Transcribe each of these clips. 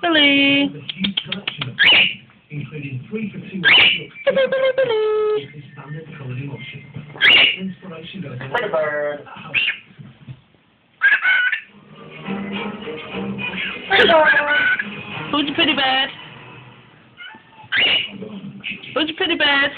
Billy. Including 3 for 2 Billy. is standard colouring option. Inspiration goes on. Pretty bird. Pretty bird. Who's your pretty bird? Who's your pretty bird?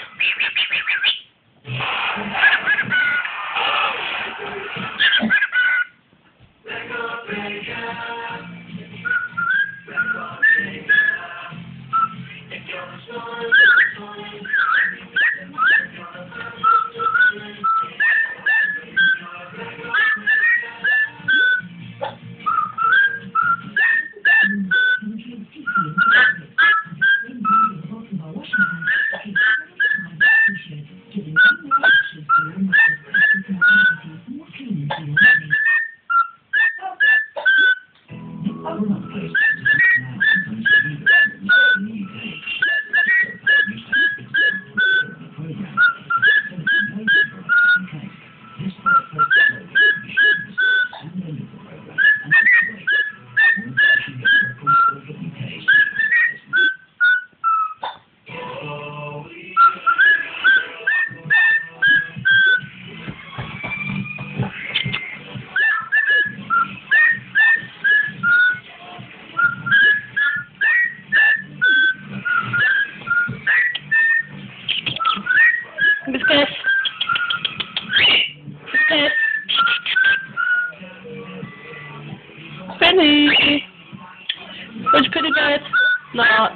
Biscuit. Biscuit. Penny. Where's Pretty Bird? Not.